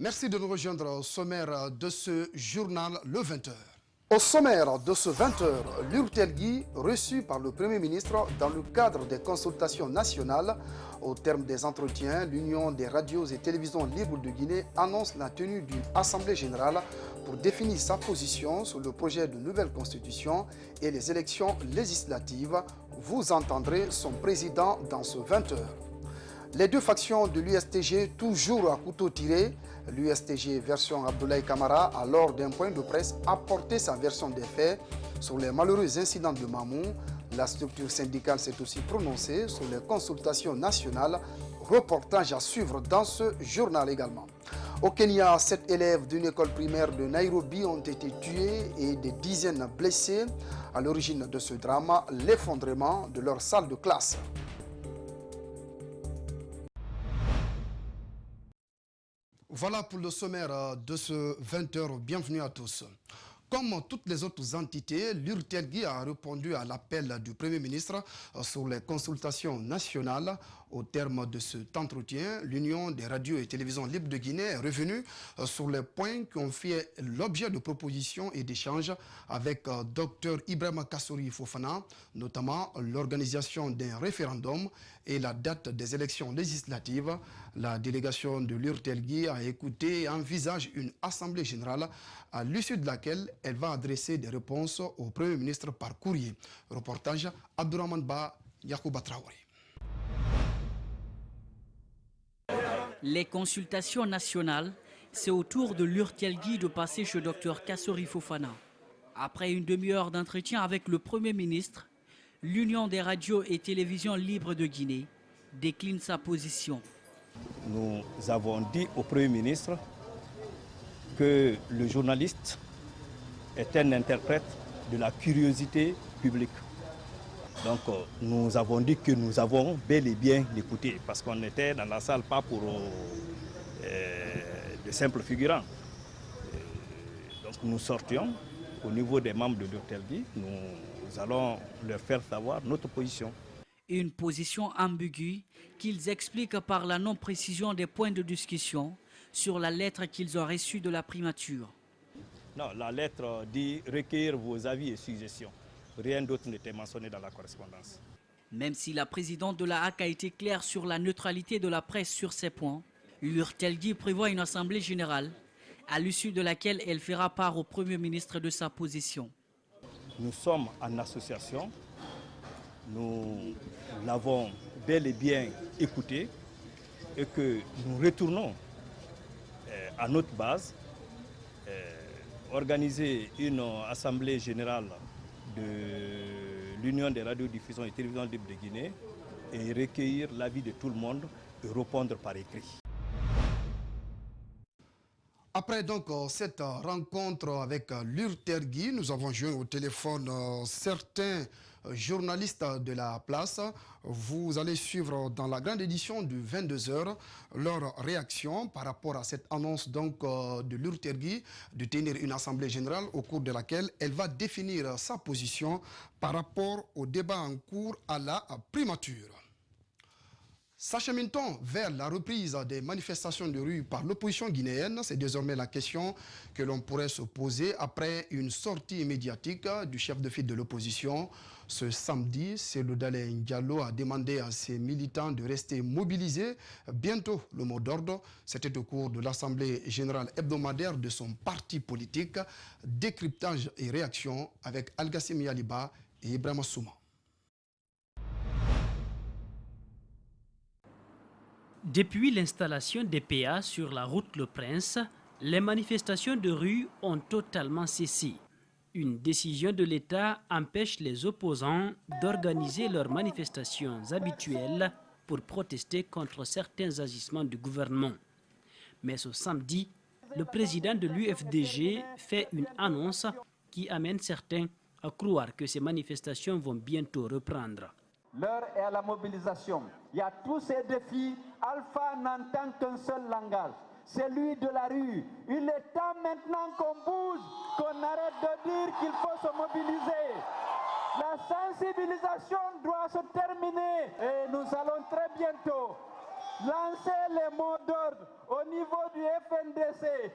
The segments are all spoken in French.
Merci de nous rejoindre au sommaire de ce journal, le 20h. Au sommaire de ce 20h, l'Urtelgui, reçu par le Premier ministre dans le cadre des consultations nationales. Au terme des entretiens, l'Union des radios et télévisions libres de Guinée annonce la tenue d'une assemblée générale pour définir sa position sur le projet de nouvelle constitution et les élections législatives. Vous entendrez son président dans ce 20h. Les deux factions de l'USTG, toujours à couteau tiré, l'USTG version Abdoulaye Kamara a lors d'un point de presse apporté sa version des faits sur les malheureux incidents de Mamou. La structure syndicale s'est aussi prononcée sur les consultations nationales. Reportage à suivre dans ce journal également. Au Kenya, 7 élèves d'une école primaire de Nairobi ont été tués et des dizaines blessés. À l'origine de ce drame, l'effondrement de leur salle de classe. Voilà pour le sommaire de ce 20h. Bienvenue à tous. Comme toutes les autres entités, l'Urtelgui a répondu à l'appel du Premier ministre sur les consultations nationales. Au terme de cet entretien, l'Union des radios et télévisions libres de Guinée est revenue sur les points qui ont fait l'objet de propositions et d'échanges avec Dr Ibrahima Kassory Fofana, notamment l'organisation d'un référendum et la date des élections législatives. La délégation de l'Urtelgui a écouté et envisage une assemblée générale à l'issue de laquelle elle va adresser des réponses au Premier ministre par courrier. Reportage Abdourahmane Ba, Yacouba Traoré. Les consultations nationales, c'est au tour de l'Urtelgui de passer chez Dr Kassory Fofana. Après une demi-heure d'entretien avec le Premier ministre, l'Union des radios et télévisions libres de Guinée décline sa position. Nous avons dit au Premier ministre que le journaliste est un interprète de la curiosité publique. Donc nous avons dit que nous avons bel et bien écouté, parce qu'on était dans la salle pas pour de simples figurants. Donc nous sortions au niveau des membres de l'Urtelgui, nous allons leur faire savoir notre position. Une position ambiguë qu'ils expliquent par la non-précision des points de discussion sur la lettre qu'ils ont reçue de la primature. Non, la lettre dit recueillir vos avis et suggestions. Rien d'autre n'était mentionné dans la correspondance. Même si la présidente de la HAC a été claire sur la neutralité de la presse sur ces points, l'Urtelgui prévoit une assemblée générale à l'issue de laquelle elle fera part au Premier ministre de sa position. Nous sommes en association, nous l'avons bel et bien écouté et que nous retournons à notre base, organiser une assemblée générale de l'Union des radiodiffusions et télévisions libres de Guinée et recueillir l'avis de tout le monde et répondre par écrit. Après donc cette rencontre avec l'Urtelgui, nous avons joint au téléphone certains journalistes de la place. Vous allez suivre dans la grande édition du 22h leur réaction par rapport à cette annonce donc de l'Urtelgui de tenir une assemblée générale au cours de laquelle elle va définir sa position par rapport au débat en cours à la primature. S'achemine-t-on vers la reprise des manifestations de rue par l'opposition guinéenne? C'est désormais la question que l'on pourrait se poser après une sortie médiatique du chef de file de l'opposition. Ce samedi, Cellou Dalein Diallo a demandé à ses militants de rester mobilisés. Bientôt, le mot d'ordre, c'était au cours de l'Assemblée générale hebdomadaire de son parti politique. Décryptage et réaction avec Algassim Yaliba et Ibrahima Souma. Depuis l'installation des PA sur la route Le Prince, les manifestations de rue ont totalement cessé. Une décision de l'État empêche les opposants d'organiser leurs manifestations habituelles pour protester contre certains agissements du gouvernement. Mais ce samedi, le président de l'UFDG fait une annonce qui amène certains à croire que ces manifestations vont bientôt reprendre. L'heure est à la mobilisation. Il y a tous ces défis. Alpha n'entend qu'un seul langage, celui de la rue. Il est temps maintenant qu'on bouge, qu'on arrête de dire qu'il faut se mobiliser. La sensibilisation doit se terminer et nous allons très bientôt lancer les mots d'ordre au niveau du FNDC.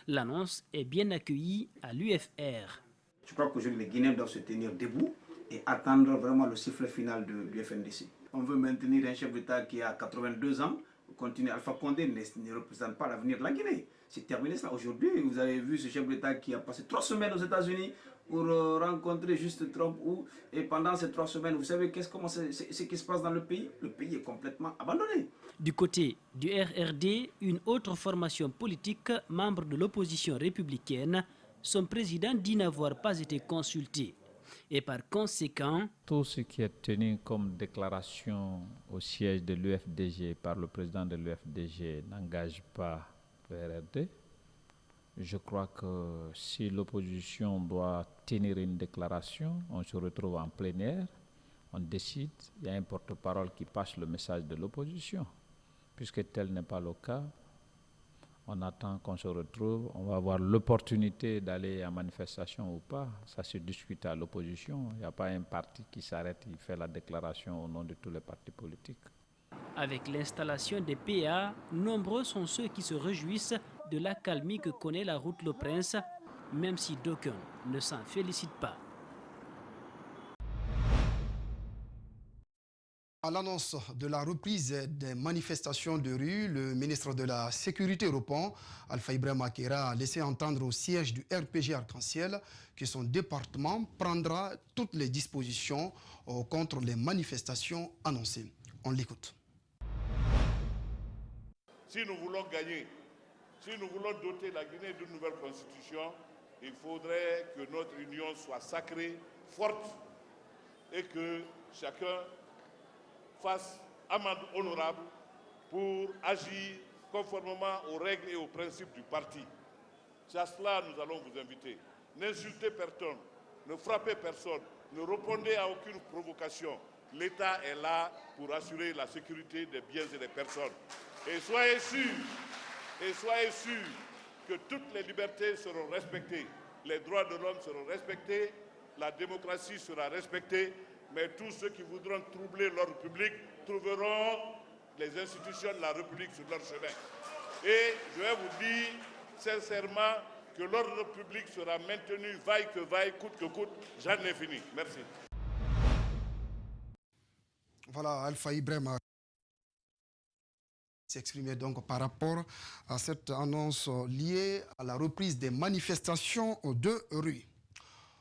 L'annonce est bien accueillie à l'UFR. Je crois qu'aujourd'hui, les Guinéens doivent se tenir debout et attendre vraiment le sifflet final du FNDC. On veut maintenir un chef d'État qui a 82 ans, continuer. Alpha Condé ne représente pas l'avenir de la Guinée. C'est terminé ça. Aujourd'hui, vous avez vu ce chef d'État qui a passé 3 semaines aux États-Unis pour rencontrer juste Trump. Et pendant ces 3 semaines, vous savez ce qui se passe dans le pays? Le pays est complètement abandonné. Du côté du RRD, une autre formation politique, membre de l'opposition républicaine, son président dit n'avoir pas été consulté. Et par conséquent, tout ce qui est tenu comme déclaration au siège de l'UFDG par le président de l'UFDG n'engage pas le RRD. Je crois que si l'opposition doit tenir une déclaration, on se retrouve en plénière, on décide, il y a un porte-parole qui passe le message de l'opposition. Puisque tel n'est pas le cas, on attend qu'on se retrouve, on va avoir l'opportunité d'aller en manifestation ou pas. Ça se discute à l'opposition. Il n'y a pas un parti qui s'arrête, il fait la déclaration au nom de tous les partis politiques. Avec l'installation des PA, nombreux sont ceux qui se réjouissent de l'accalmie que connaît la route Le Prince, même si d'aucuns ne s'en félicitent pas. À l'annonce de la reprise des manifestations de rue, le ministre de la Sécurité européen, Alpha Ibrahim Akera, a laissé entendre au siège du RPG Arc-en-Ciel que son département prendra toutes les dispositions contre les manifestations annoncées. On l'écoute. Si nous voulons gagner, si nous voulons doter la Guinée d'une nouvelle constitution, il faudrait que notre union soit sacrée, forte, et que chacun fasse amende honorable pour agir conformément aux règles et aux principes du parti. C'est à cela que nous allons vous inviter. N'insultez personne, ne frappez personne, ne répondez à aucune provocation. L'État est là pour assurer la sécurité des biens et des personnes. Et soyez sûrs que toutes les libertés seront respectées, les droits de l'homme seront respectés, la démocratie sera respectée, mais tous ceux qui voudront troubler l'ordre public trouveront les institutions de la République sur leur chemin. Et je vais vous dire sincèrement que l'ordre public sera maintenu, vaille que vaille, coûte que coûte. J'en ai fini. Merci. Voilà, Alpha Ibrahim s'exprimait donc par rapport à cette annonce liée à la reprise des manifestations de rue.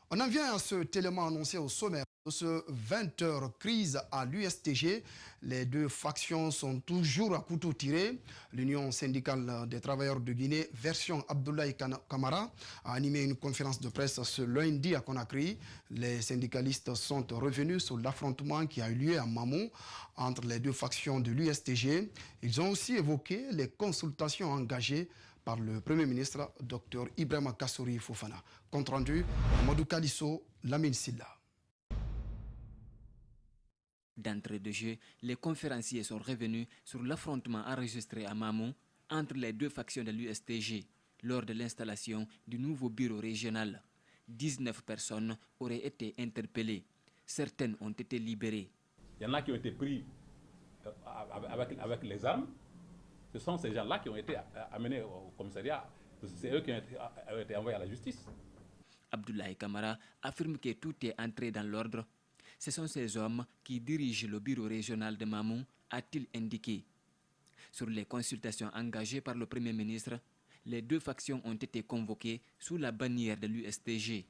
On en vient à cet élément annoncé au sommaire de ce 20h crise à l'USTG. Les deux factions sont toujours à couteau tiré. L'Union syndicale des travailleurs de Guinée, version Abdoulaye Kamara, a animé une conférence de presse ce lundi à Conakry. Les syndicalistes sont revenus sur l'affrontement qui a eu lieu à Mamou entre les deux factions de l'USTG. Ils ont aussi évoqué les consultations engagées par le Premier ministre, Dr Ibrahim Kassory Fofana. Compte rendu, Amadou Kalisso, Lamine Silla. D'entrée de jeu, les conférenciers sont revenus sur l'affrontement enregistré à Mamou entre les deux factions de l'USTG lors de l'installation du nouveau bureau régional. 19 personnes auraient été interpellées. Certaines ont été libérées. Il y en a qui ont été pris avec les armes. Ce sont ces gens-là qui ont été amenés au commissariat. C'est eux qui ont été envoyés à la justice. Abdoulaye Kamara affirme que tout est entré dans l'ordre. Ce sont ces hommes qui dirigent le bureau régional de Mamou, a-t-il indiqué. Sur les consultations engagées par le Premier ministre, les deux factions ont été convoquées sous la bannière de l'USTG.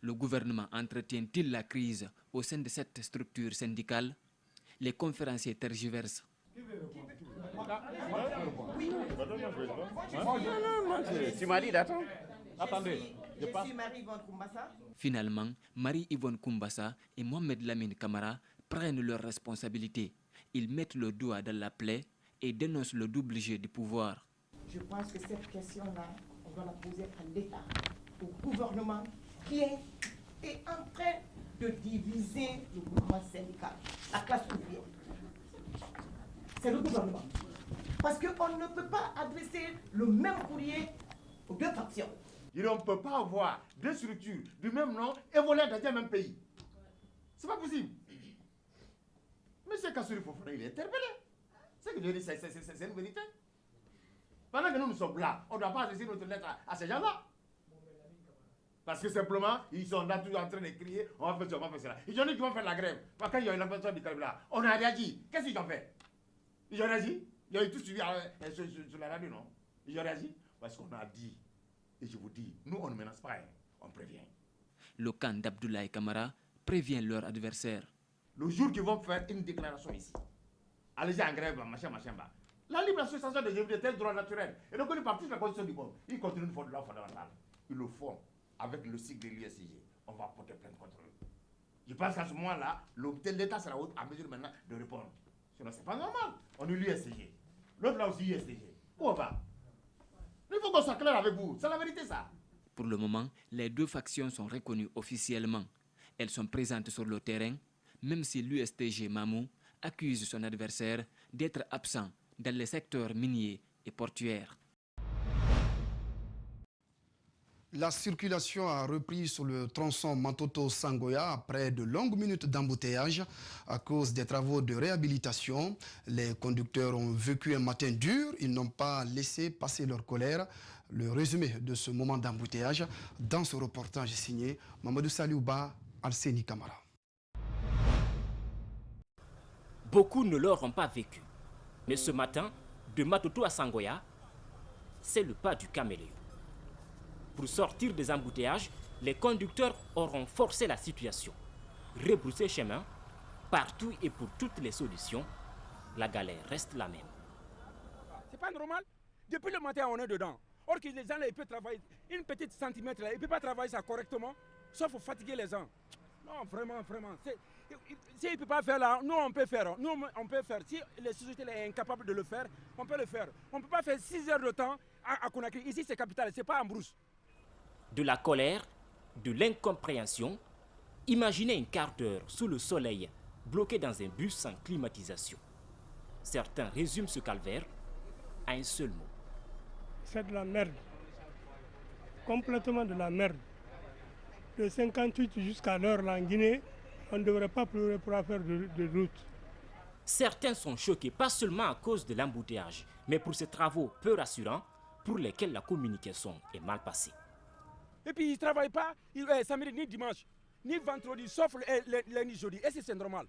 Le gouvernement entretient-il la crise au sein de cette structure syndicale? Les conférenciers tergiversent. Tu m'as dit d'attendre. Attendez, je passe. Finalement, Marie-Yvonne Koumbassa et Mohamed Lamine Kamara prennent leurs responsabilités. Ils mettent le doigt dans la plaie et dénoncent le double jeu du pouvoir. Je pense que cette question-là, on doit la poser à l'État, au gouvernement qui est en train de diviser le mouvement syndical, la classe ouvrière. C'est le gouvernement. Parce qu'on ne peut pas adresser le même courrier aux deux factions. Et on ne peut pas avoir deux structures du même nom évoluant dans un même pays. C'est pas possible. Monsieur Kassory Fofana, il est interpellé. Ce que je dis, c'est une vérité. Pendant que nous sommes là, on ne doit pas laisser notre lettre à ces gens-là. Parce que simplement, ils sont là toujours en train de crier, on va faire ça, on va faire cela. Ils ont dit qu'ils vont faire la grève. Quand il y a eu l'invention du carburant, on a réagi. Qu'est-ce qu'ils ont fait? Ils ont réagi. Ils ont tout suivi sur la radio, non? Ils ont réagi. Parce qu'on a dit, et je vous dis, nous on ne menace pas, hein, on prévient. Le camp d'Abdoulaye Camara prévient leur adversaire. Le jour qu'ils vont faire une déclaration ici, allez-y en grève, machin, bah. La libre association des individus est un droit naturel. Et donc, ils partent la constitution du monde. Ils continuent de faire de loi fondamentale. Ils le font avec le cycle de l'USCG. On va porter plainte contre eux. Je pense qu'à ce moment-là, l'État sera à mesure maintenant de répondre. Sinon, c'est pas normal. On est l'USCG. L'autre là aussi, USCG. Où on va? Il faut qu'on soit clair avec vous. C'est la vérité, ça. Pour le moment, les deux factions sont reconnues officiellement. Elles sont présentes sur le terrain, même si l'USTG Mamou accuse son adversaire d'être absent dans les secteurs miniers et portuaires. La circulation a repris sur le tronçon Matoto-Sangoya après de longues minutes d'embouteillage à cause des travaux de réhabilitation. Les conducteurs ont vécu un matin dur, ils n'ont pas laissé passer leur colère. Le résumé de ce moment d'embouteillage dans ce reportage signé Mamadou Saliouba, Alseni Kamara. Beaucoup ne l'auront pas vécu. Mais ce matin, de Matoto à Sangoya, c'est le pas du caméléon. Pour sortir des embouteillages, les conducteurs auront forcé la situation. Rebrousser chemin, partout et pour toutes les solutions, la galère reste la même. C'est pas normal. Depuis le matin, on est dedans. Or que les gens, là, ils peuvent travailler une petite centimètre, là, ils ne peuvent pas travailler ça correctement, sauf pour fatiguer les gens. Non, vraiment. S'ils ne peuvent pas faire là, nous on peut faire. Nous on peut faire. Si les sociétés sont incapables de le faire, on peut le faire. On ne peut pas faire 6 heures de temps à Conakry. Ici c'est capital, c'est pas en brousse. De la colère, de l'incompréhension, imaginez un quart d'heure sous le soleil, bloqué dans un bus sans climatisation. Certains résument ce calvaire à un seul mot. C'est de la merde. Complètement de la merde. De 58 jusqu'à l'heure en Guinée, on ne devrait pas pleurer pour faire de route. Certains sont choqués, pas seulement à cause de l'embouteillage, mais pour ces travaux peu rassurants pour lesquels la communication est mal passée. Et puis ils ne travaillent pas samedi ni dimanche, ni vendredi, sauf lundi, jeudi. Et c'est normal.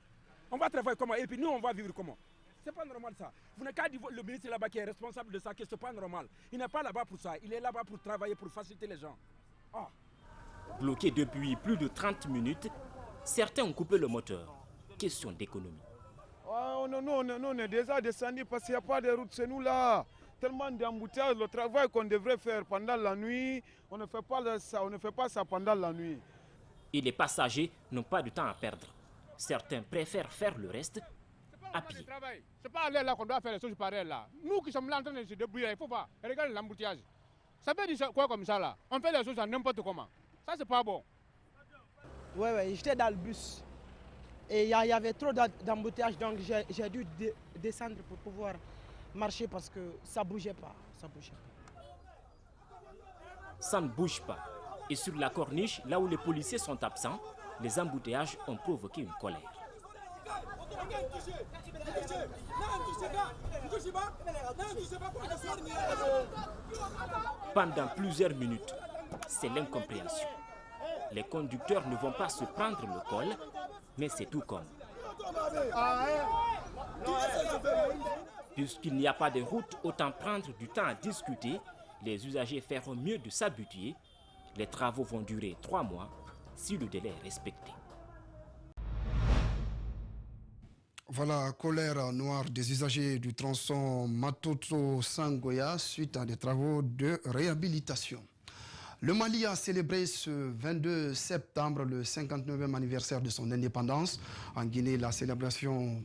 On va travailler comment? Et puis nous, on va vivre comment? C'est pas normal ça. Vous n'avez qu'à dire le ministre là-bas qui est responsable de ça, que c'est pas normal. Il n'est pas là-bas pour ça. Il est là-bas pour travailler, pour faciliter les gens. Oh. Bloqués depuis plus de 30 minutes, certains ont coupé le moteur. Question d'économie. Oh, non, on est déjà descendu parce qu'il n'y a pas de route chez nous là. Tellement d'embouteillages, le travail qu'on devrait faire pendant la nuit, on ne fait pas ça pendant la nuit. Et les passagers n'ont pas de temps à perdre. Certains préfèrent faire le reste à pied. C'est pas aller là qu'on doit faire les choses pareilles là. Nous qui sommes là en train de se débrouiller, il ne faut pas. Regardez l'embouteillage. Ça veut dire quoi comme ça là? On fait les choses à n'importe comment. Ça c'est pas bon. Ouais, j'étais dans le bus. Et il y avait trop d'embouteillage, donc j'ai dû descendre pour pouvoir marcher parce que ça bougeait pas. Ça ne bouge pas. Et sur la corniche, là où les policiers sont absents, les embouteillages ont provoqué une colère. Pendant plusieurs minutes, c'est l'incompréhension. Les conducteurs ne vont pas se prendre le col, mais c'est tout comme. Puisqu'il n'y a pas de route, autant prendre du temps à discuter. Les usagers feront mieux de s'habituer. Les travaux vont durer 3 mois si le délai est respecté. Voilà, colère noire des usagers du tronçon Matoto-Sangoya suite à des travaux de réhabilitation. Le Mali a célébré ce 22 septembre le 59e anniversaire de son indépendance. En Guinée, la célébration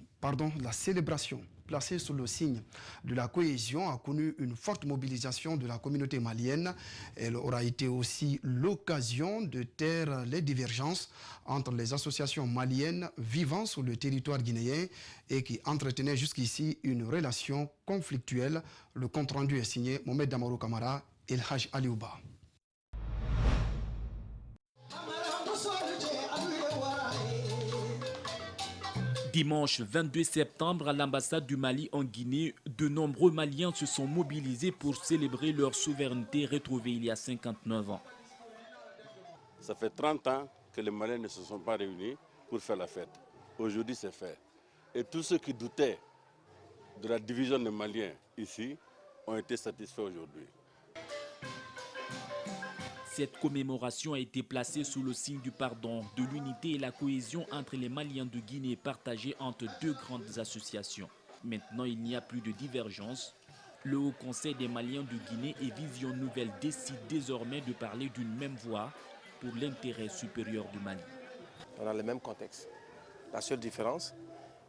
placée sous le signe de la cohésion a connu une forte mobilisation de la communauté malienne. Elle aura été aussi l'occasion de taire les divergences entre les associations maliennes vivant sur le territoire guinéen et qui entretenaient jusqu'ici une relation conflictuelle. Le compte-rendu est signé Mohamed Damarou Kamara et El Haj Aliouba. Dimanche 22 septembre, à l'ambassade du Mali en Guinée, de nombreux Maliens se sont mobilisés pour célébrer leur souveraineté retrouvée il y a 59 ans. Ça fait 30 ans que les Maliens ne se sont pas réunis pour faire la fête. Aujourd'hui, c'est fait. Et tous ceux qui doutaient de la division des Maliens ici ont été satisfaits aujourd'hui. Cette commémoration a été placée sous le signe du pardon, de l'unité et la cohésion entre les Maliens de Guinée partagés entre deux grandes associations. Maintenant, il n'y a plus de divergence. Le Haut Conseil des Maliens de Guinée et Vision Nouvelle décide désormais de parler d'une même voix pour l'intérêt supérieur du Mali. On a le même contexte. La seule différence,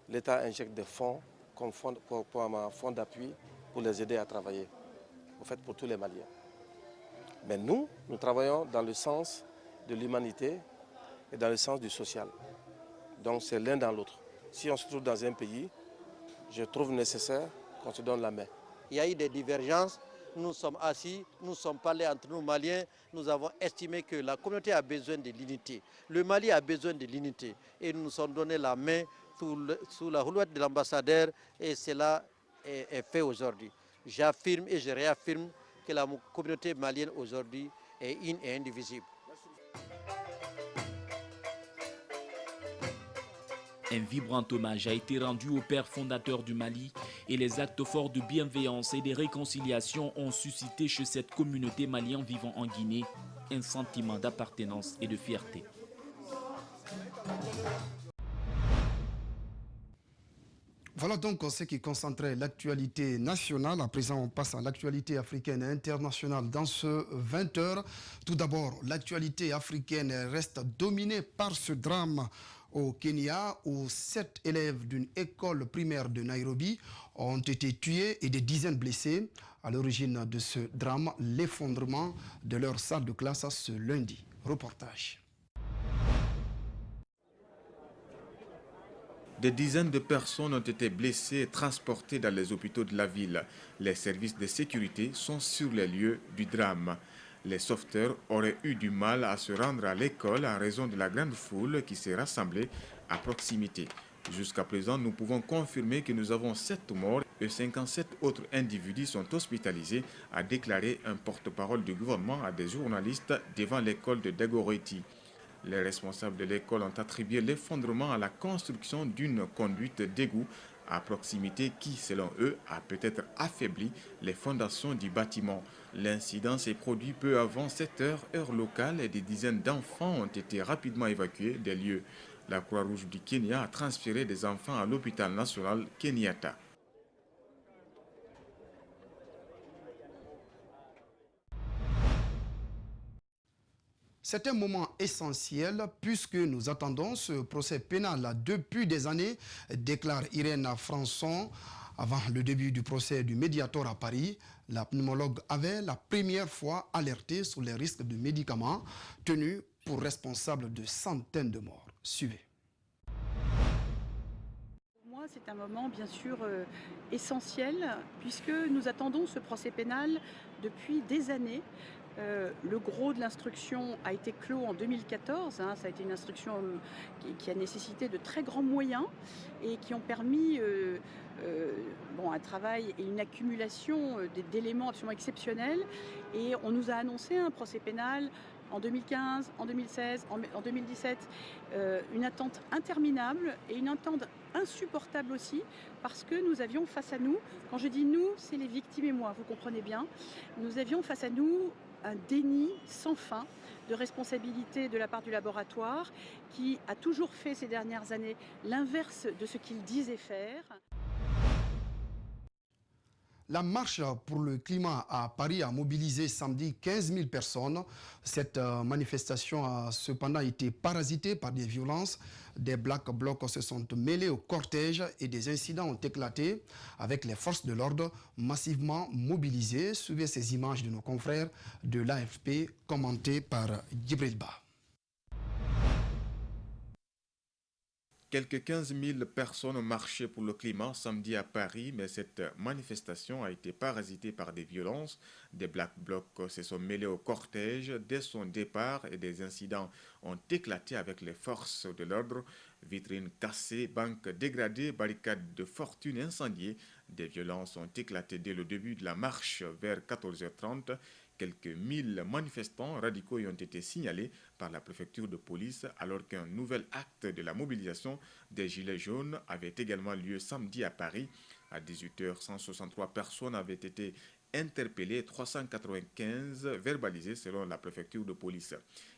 l'État injecte des fonds comme fonds d'appui pour les aider à travailler, en fait pour tous les Maliens. Mais nous travaillons dans le sens de l'humanité et dans le sens du social. Donc c'est l'un dans l'autre. Si on se trouve dans un pays, je trouve nécessaire qu'on se donne la main. Il y a eu des divergences, nous sommes assis, nous sommes parlés entre nous Maliens, nous avons estimé que la communauté a besoin de l'unité. Le Mali a besoin de l'unité et nous nous sommes donné la main sous la houlette de l'ambassadeur et cela est fait aujourd'hui. J'affirme et je réaffirme que la communauté malienne aujourd'hui est une et indivisible. Un vibrant hommage a été rendu au père fondateur du Mali et les actes forts de bienveillance et de réconciliation ont suscité chez cette communauté malienne vivant en Guinée un sentiment d'appartenance et de fierté. Voilà donc ce qui concentrait l'actualité nationale. À présent, on passe à l'actualité africaine et internationale dans ce 20h. Tout d'abord, l'actualité africaine reste dominée par ce drame au Kenya où 7 élèves d'une école primaire de Nairobi ont été tués et des dizaines blessés. À l'origine de ce drame, l'effondrement de leur salle de classe ce lundi. Reportage. Des dizaines de personnes ont été blessées et transportées dans les hôpitaux de la ville. Les services de sécurité sont sur les lieux du drame. Les sauveteurs auraient eu du mal à se rendre à l'école en raison de la grande foule qui s'est rassemblée à proximité. Jusqu'à présent, nous pouvons confirmer que nous avons 7 morts et 57 autres individus sont hospitalisés, a déclaré un porte-parole du gouvernement à des journalistes devant l'école de Dagoretti. Les responsables de l'école ont attribué l'effondrement à la construction d'une conduite d'égout à proximité qui, selon eux, a peut-être affaibli les fondations du bâtiment. L'incident s'est produit peu avant 7 heures, heure locale, et des dizaines d'enfants ont été rapidement évacués des lieux. La Croix-Rouge du Kenya a transféré des enfants à l'hôpital national Kenyatta. C'est un moment essentiel puisque nous attendons ce procès pénal depuis des années, déclare Irène Françon. Avant le début du procès du Mediator à Paris, la pneumologue avait la première fois alerté sur les risques de médicaments tenus pour responsables de centaines de morts. Suivez. Pour moi, c'est un moment bien sûr essentiel puisque nous attendons ce procès pénal depuis des années. Le gros de l'instruction a été clos en 2014. Ça a été une instruction qui a nécessité de très grands moyens et qui ont permis un travail et une accumulation d'éléments absolument exceptionnels. Et on nous a annoncé un procès pénal en 2015, en 2016, en 2017, une attente interminable et une attente insupportable aussi parce que nous avions face à nous, quand je dis nous, c'est les victimes et moi, vous comprenez bien, nous avions face à nous un déni sans fin de responsabilité de la part du laboratoire qui a toujours fait ces dernières années l'inverse de ce qu'il disait faire. La marche pour le climat à Paris a mobilisé samedi 15 000 personnes. Cette manifestation a cependant été parasitée par des violences. Des Black Blocs se sont mêlés au cortège et des incidents ont éclaté avec les forces de l'ordre massivement mobilisées. Suivez ces images de nos confrères de l'AFP commentées par Djibril Ba. Quelques 15 000 personnes ont marché pour le climat samedi à Paris, mais cette manifestation a été parasitée par des violences. Des Black Blocs se sont mêlés au cortège dès son départ et des incidents ont éclaté avec les forces de l'ordre. Vitrines cassées, banques dégradées, barricades de fortune incendiées. Des violences ont éclaté dès le début de la marche vers 14h30. Quelques 1000 manifestants radicaux y ont été signalés par la préfecture de police alors qu'un nouvel acte de la mobilisation des Gilets jaunes avait également lieu samedi à Paris. À 18h, 163 personnes avaient été interpellées, 395 verbalisées selon la préfecture de police.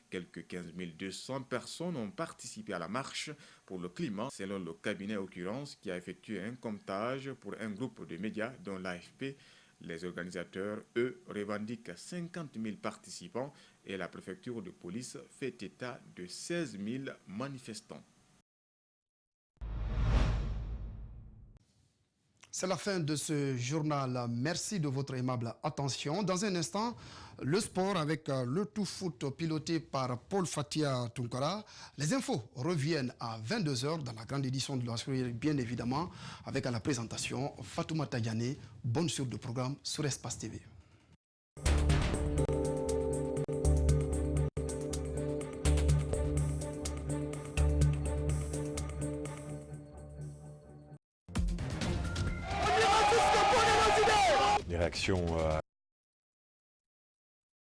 Quelques 15 200 personnes ont participé à la marche pour le climat, selon le cabinet Occurrence qui a effectué un comptage pour un groupe de médias dont l'AFP. Les organisateurs, eux, revendiquent 50 000 participants et la préfecture de police fait état de 16 000 manifestants. C'est la fin de ce journal. Merci de votre aimable attention. Dans un instant, le sport avec le tout foot piloté par Paul Fatia Tunkara. Les infos reviennent à 22h dans la grande édition de la soirée, bien évidemment, avec à la présentation Fatoumata Diané. Bonne suite de programme sur Espace TV. Des réactions